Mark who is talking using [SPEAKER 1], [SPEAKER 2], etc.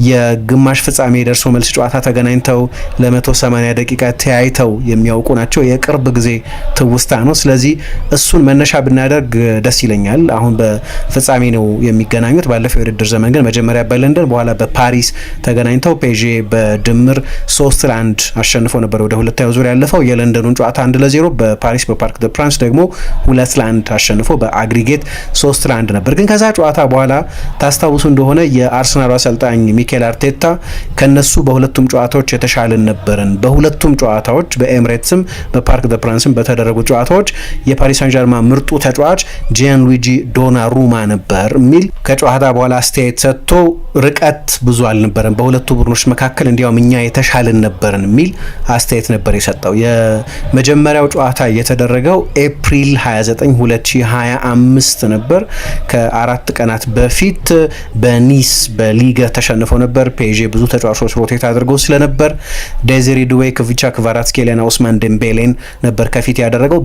[SPEAKER 1] የግማሽ ፍጻሜ ደርሶ መልስ ጨዋታ ተገናኝተው ለ180 ደቂቃ ተያይተው የሚያውቁ ናቸው። የቅርብ ጊዜ ትውስታ ነው። ስለዚህ እሱን መነሻ ብናደርግ ደስ ይለኛል። አሁን በፍጻሜ ነው የሚገናኙት። ባለፈው የውድድር ዘመን ግን መጀመሪያ በለንደን በኋላ በፓሪስ ተገናኝተው ፔዤ በድምር 3-1 አሸንፎ ነበር ወደ ሁለተኛው ዙር ያለፈው። የለንደኑን ጨዋታ 1-0 በፓሪስ በፓርክ ደ ፕራንስ ደግሞ 2-1 አሸንፎ በአግሪጌት 3-1 ነበር። ግን ከዛ ጨዋታ በኋላ ታስታውሱ እንደሆነ የአርሰናሉ አሰልጣኝ ሚኬል አርቴታ ከነሱ በሁለቱም ጨዋታዎች የተሻለን ነበርን፣ በሁለቱም ጨዋታዎች በኤምሬትስም በፓርክ ደ ፕራንስም በተደረጉ ጨዋታዎች የፓሪስ ሳን ጀርማ ምርጡ ተጫዋች ጂያንሉጂ ዶናሩማ ነበር የሚል ከጨዋታ በኋላ አስተያየት ሰጥቶ ርቀት ብዙ አልነበረን በሁለቱ ቡድኖች መካከል እንዲያውም እኛ የተሻለን ነበርን የሚል አስተያየት ነበር የሰጠው። የመጀመሪያው ጨዋታ የተደረገው ኤፕሪል 29 2025 ነበር። ከአራት ቀናት በፊት በኒስ በሊጋ ተሸንፈው ነበር። ፔዤ ብዙ ተጫዋቾች ሮቴት አድርገው ስለነበር ዴዚሬ ዱዌ፣ ክቪቻ ክቫራትስኬሊያና ኦስማን ዴምቤሌን ነበር ከፊት ያደረገው።